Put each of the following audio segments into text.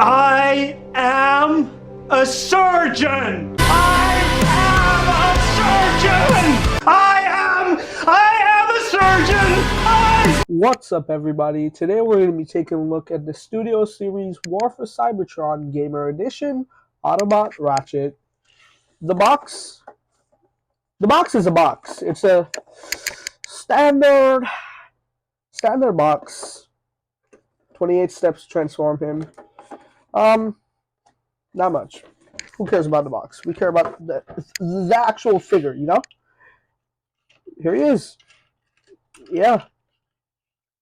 I am a surgeon! I am a surgeon! I am a surgeon! What's up, everybody? Today we're going to be taking a look at the Studio Series War for Cybertron Gamer Edition Autobot Rachet. The box is a box. It's a standard box. 28 steps to transform him. Not much. Who cares about the box? We care about the actual figure, you know? Here he is. Yeah.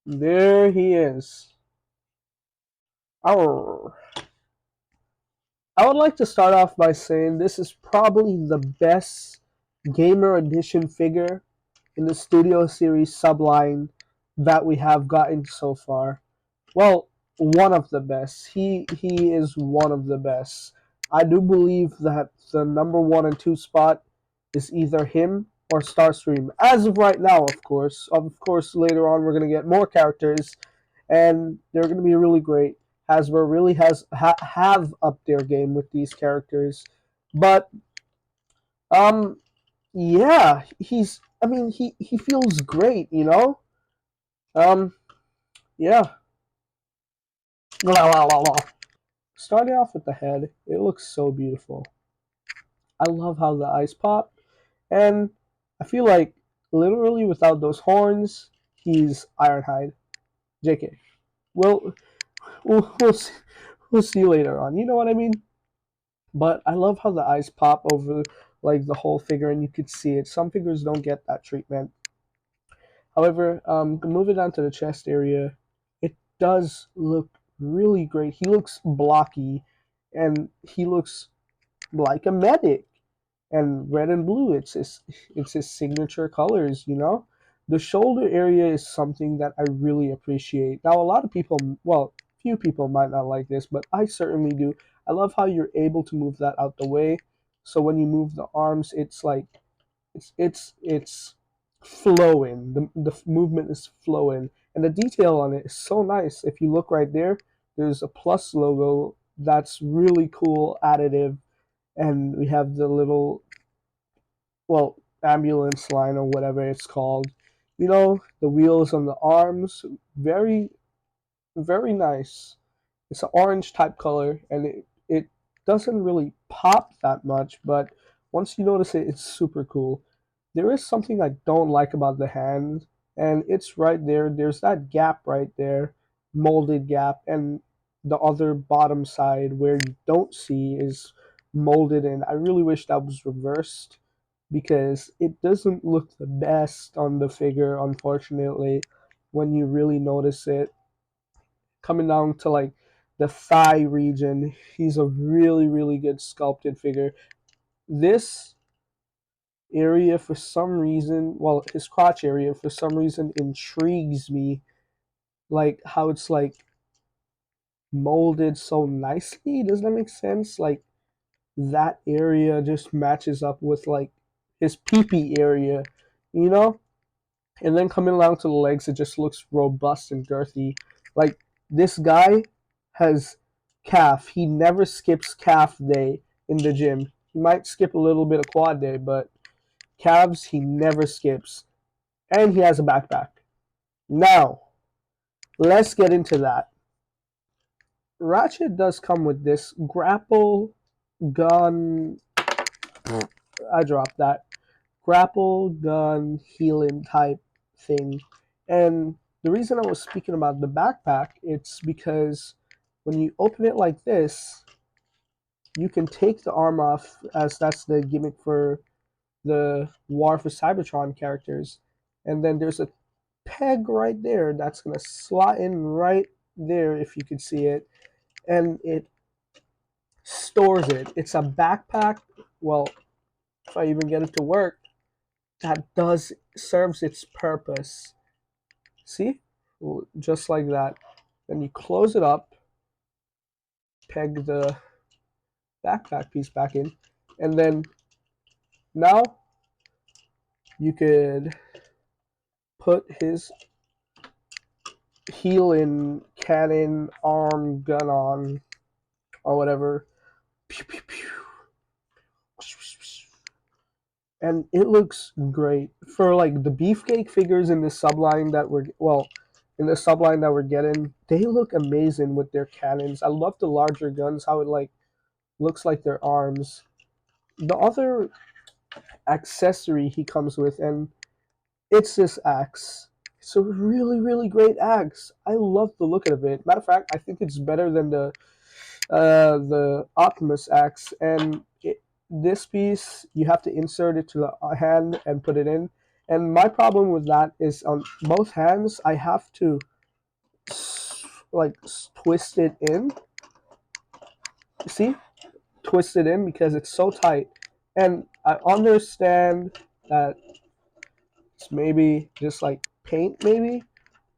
There he is. Arr. I would like to start off by saying this is probably the best Gamer Edition figure in the Studio Series Subline that we have gotten so far. Well, one of the best. He is one of the best. I do believe that the number 1 and 2 spot is either him or Starscream. As of right now, of course. Of course, later on we're going to get more characters, and they're going to be really great. Hasbro really have upped their game with these characters, but yeah, he feels great, you know. Yeah. Starting off with the head, it looks so beautiful. I love how the eyes pop, and I feel like literally without those horns, he's Ironhide. JK. Well, we'll see later on. You know what I mean? But I love how the eyes pop over like the whole figure, and you could see it. Some figures don't get that treatment. However, moving on to the chest area, it does look really great. He looks blocky, and he looks like a medic. And red and blue, it's his signature colors, you know. The shoulder area is something that I really appreciate. Now, a lot of people, well, few people might not like this, but I certainly do. I love how you're able to move that out the way. So when you move the arms, it's like it's flowing. The movement is flowing, and the detail on it is so nice. If you look right there, there's a plus logo that's really cool, additive, and we have the little, well, ambulance line or whatever it's called. You know, the wheels on the arms, very, very nice. It's an orange type color, and it doesn't really pop that much, but once you notice it, it's super cool. There is something I don't like about the hand, and it's right there. There's that gap right there, molded gap, and the other bottom side where you don't see is molded in. I really wish that was reversed because it doesn't look the best on the figure, unfortunately, when you really notice it. Coming down to like the thigh region, he's a really, really good sculpted figure. This area, for some reason, well, his crotch area, for some reason, intrigues me. Like how it's like molded so nicely. Does that make sense? Like that area just matches up with like his pee-pee area, you know? And then coming along to the legs, it just looks robust and girthy. Like this guy has calf. He never skips calf day in the gym. He might skip a little bit of quad day, but calves he never skips. And he has a backpack. Now, let's get into that. Rachet does come with this grapple gun. I dropped that. Grapple gun healing type thing. And the reason I was speaking about the backpack, it's because when you open it like this, you can take the arm off, as that's the gimmick for the War for Cybertron characters. And then there's a peg right there that's going to slot in right there, if you could see it. And it stores it. It's a backpack. Well, if I even get it to work, that serves its purpose. See? Just like that. Then you close it up, peg the backpack piece back in, and then now you could put his healing cannon arm gun on. or whatever. And it looks great for like the beefcake figures in the subline that we're getting. They look amazing with their cannons. I love the larger guns, how it like looks like their arms. The other accessory he comes with, and it's this axe. It's a really, really great axe. I love the look of it. Matter of fact, I think it's better than the Optimus axe. And this piece, you have to insert it to the hand and put it in. And my problem with that is on both hands, I have to like twist it in. See, twist it in because it's so tight. And I understand that it's maybe just like paint, maybe,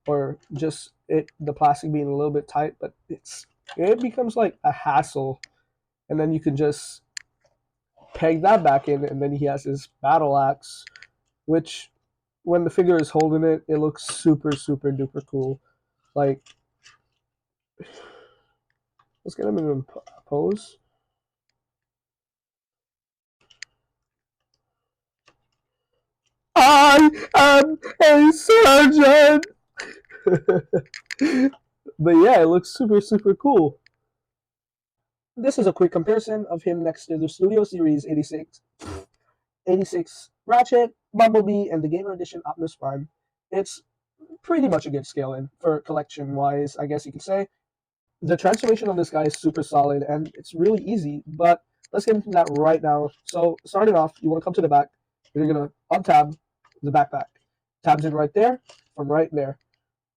or just the plastic being a little bit tight, but it becomes like a hassle. And then you can just peg that back in, and then he has his battle axe, which when the figure is holding it, it looks super, super duper cool. Like, let's get him in a pose. I am a surgeon! But yeah, it looks super, super cool. This is a quick comparison of him next to the Studio Series 86 Ratchet, Bumblebee, and the Gamer Edition Optimus Prime. It's pretty much a good scaling for collection wise, I guess you could say. The transformation on this guy is super solid and it's really easy, but let's get into that right now. So starting off, you want to come to the back. You're going to untab the backpack. Tabs in right there from right there.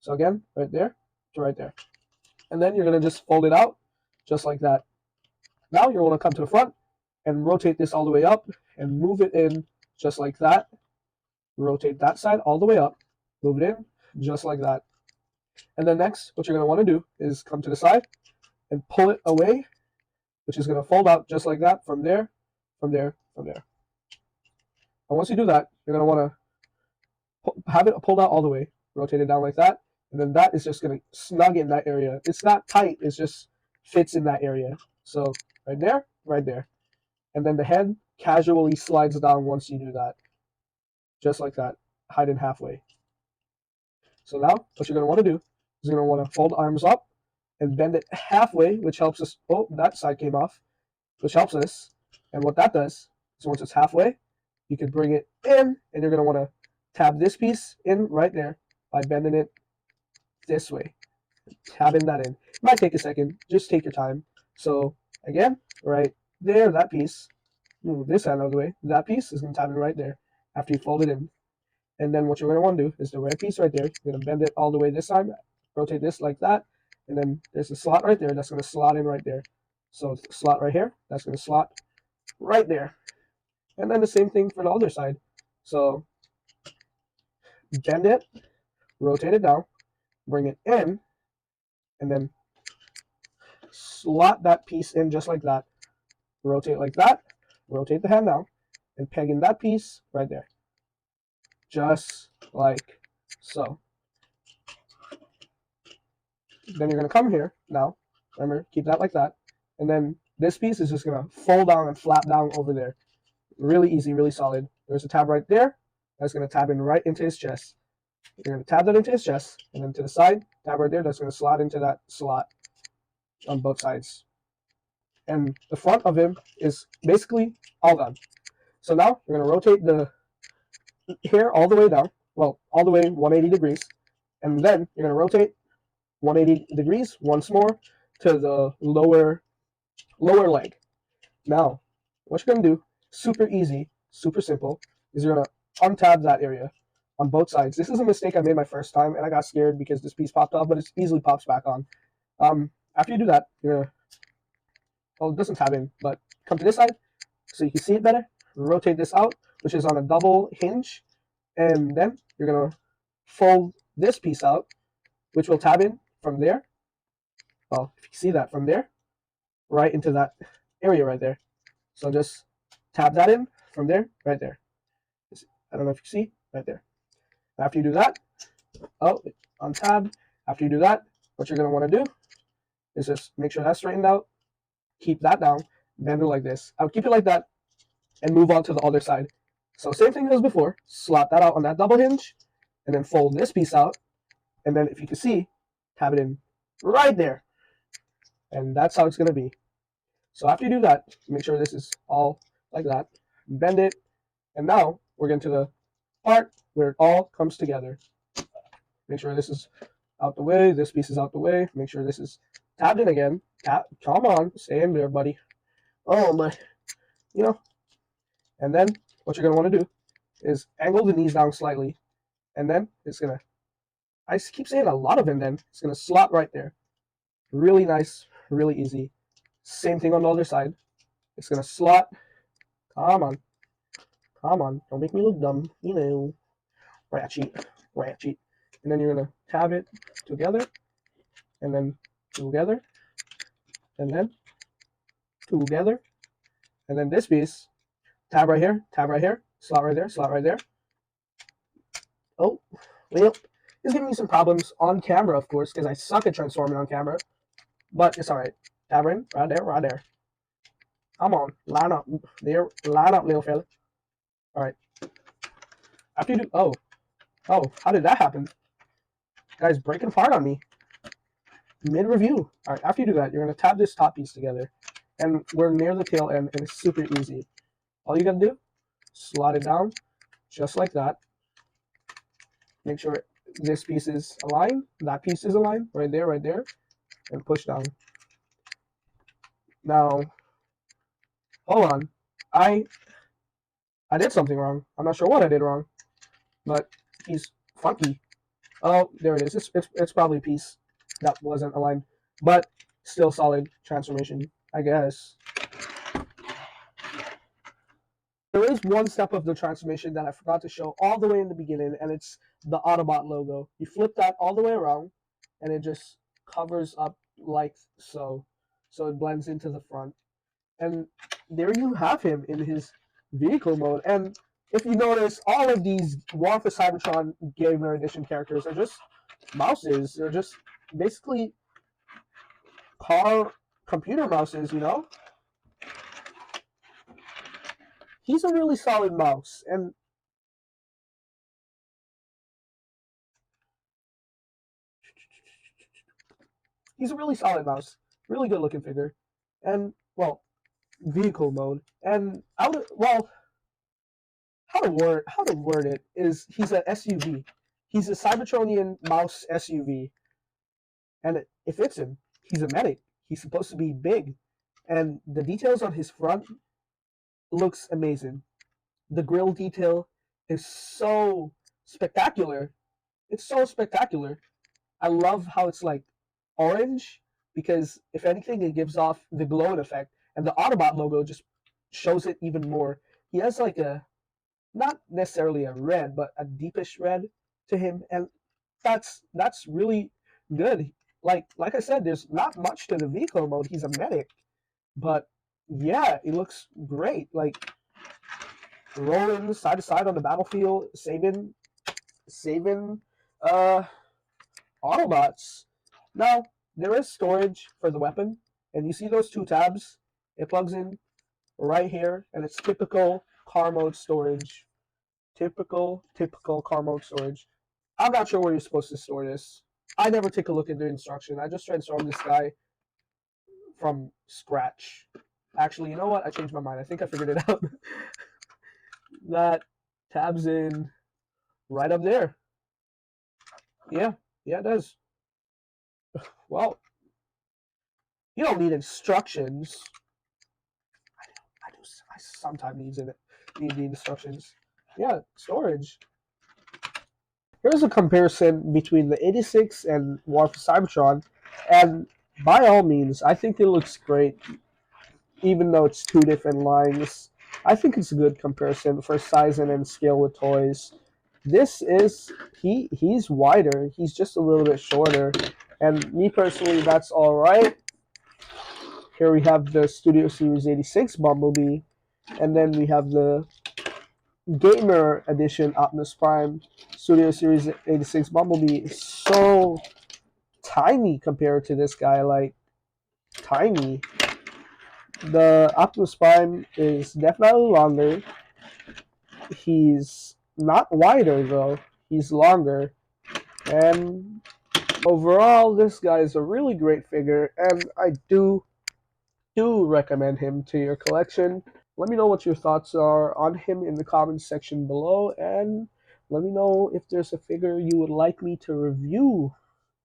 So again, right there to right there. And then you're going to just fold it out just like that. Now you want to come to the front and rotate this all the way up and move it in just like that. Rotate that side all the way up, move it in just like that. And then next, what you're going to want to do is come to the side and pull it away, which is going to fold out just like that from there, from there, from there. And once you do that, you're going to want to have it pulled out all the way, rotate it down like that, and then that is just going to snug in that area. It's not tight, it just fits in that area. So right there, right there. And then the head casually slides down once you do that. Just like that, hiding halfway. So now, what you're going to want to do is you're going to want to fold arms up and bend it halfway, which helps us. Oh, that side came off, which helps us. And what that does is once it's halfway, you can bring it in, and you're going to want to tab this piece in right there by bending it this way. Tabbing that in. It might take a second. Just take your time. So again, right there, that piece. Move this hand out of the way. That piece is going to tab in right there after you fold it in. And then what you're going to want to do is the red piece right there. You're going to bend it all the way this time. Rotate this like that. And then there's a slot right there that's going to slot in right there. So slot right here. That's going to slot right there. And then the same thing for the other side. So bend it, rotate it down, bring it in, and then slot that piece in just like that. Rotate like that, rotate the hand down, and peg in that piece right there. Just like so. Then you're going to come here now. Remember, keep that like that. And then this piece is just going to fold down and flap down over there. Really easy, really solid. There's a tab right there. That's going to tab in right into his chest. You're going to tab that into his chest. And then to the side, tab right there. That's going to slot into that slot on both sides. And the front of him is basically all done. So now you're going to rotate the hair all the way down. Well, all the way 180 degrees. And then you're going to rotate 180 degrees once more to the lower leg. Now, what you're going to do, super easy, super simple, is you're going to untab that area on both sides. This is a mistake I made my first time, and I got scared because this piece popped off, but it easily pops back on. After you do that, you're going to, well, it doesn't tab in, but come to this side so you can see it better. Rotate this out, which is on a double hinge, and then you're going to fold this piece out, which will tab in from there. Well, if you see that from there, right into that area right there. So just tab that in from there, right there. I don't know if you see, right there. After you do that, untab. After you do that, what you're going to want to do is just make sure that's straightened out. keep that down, bend it like this. I would keep it like that and move on to the other side. So same thing as before, slot that out on that double hinge, and then fold this piece out, and then if you can see, tab it in right there. And that's how it's going to be. So after you do that, make sure this is all like that, bend it, and now we're getting to the part where it all comes together. Make sure this is out the way, this piece is out the way, make sure this is tabbed in again. Come on, stay in there, buddy. Oh my, and then what you're going to want to do is angle the knees down slightly, and then it's going to, I keep saying a lot of them then, it's going to slot right there. Really nice, really easy. Same thing on the other side. It's going to slot. Come on. Don't make me look dumb. Ratchet. And then you're going to tab it together, and then together, and then together. And then this piece, tab right here, slot right there. Oh, well, it's giving me some problems on camera, of course, because I suck at transforming on camera. But it's alright. Tab in, right there. Come on, line up. There, line up, little fella. Alright. After you do, oh, how did that happen? Guys, breaking apart on me. Mid-review. Alright, after you do that, you're going to tab this top piece together. And we're near the tail end, and it's super easy. All you got to do, slot it down, just like that. Make sure this piece is aligned, that piece is aligned, right there, and push down. Now, hold on. I did something wrong. I'm not sure what I did wrong, but he's funky. Oh, there it is. It's probably a piece that wasn't aligned, but still solid transformation, I guess. There is one step of the transformation that I forgot to show all the way in the beginning, and it's the Autobot logo. You flip that all the way around, and it just covers up like so. So it blends into the front. And there you have him in his vehicle mode. And if you notice, all of these War for Cybertron Gamer Edition characters are just mouses. They're just basically computer mouses, He's a really solid mouse, and he's a really solid mouse. Really good looking figure. And, well, vehicle mode. And how to word it is he's a SUV. He's a Cybertronian mouse SUV. And it fits him. He's a medic. He's supposed to be big. And the details on his front looks amazing. The grill detail is so spectacular. It's so spectacular. I love how it's like orange, because if anything, it gives off the glowing effect. And the Autobot logo just shows it even more. He has like not necessarily a red, but a deepish red to him, and that's really good. Like I said, there's not much to the vehicle mode. He's a medic, but yeah, it looks great. Like rolling side to side on the battlefield, saving Autobots. Now there is storage for the weapon, and you see those two tabs. It plugs in right here, and it's typical car mode storage. Typical car mode storage. I'm not sure where you're supposed to store this. I never take a look at the instruction. I just transformed this guy from scratch. Actually, you know what? I changed my mind. I think I figured it out. That tabs in right up there. Yeah, it does. Well, you don't need instructions. I sometimes need the instructions. Yeah, storage. Here's a comparison between the 86 and War for Cybertron, and by all means, I think it looks great, even though it's two different lines. I think it's a good comparison for sizing and scale with toys. This is, he's wider, he's just a little bit shorter, and me personally, that's alright. Here we have the Studio Series 86 Bumblebee, and then we have the Gamer Edition Optimus Prime. Studio Series 86 Bumblebee is so tiny compared to this guy, like tiny. The Optimus Prime is definitely longer. He's not wider though. He's longer. And overall, this guy is a really great figure, and I do recommend him to your collection. Let me know what your thoughts are on him in the comments section below, and let me know if there's a figure you would like me to review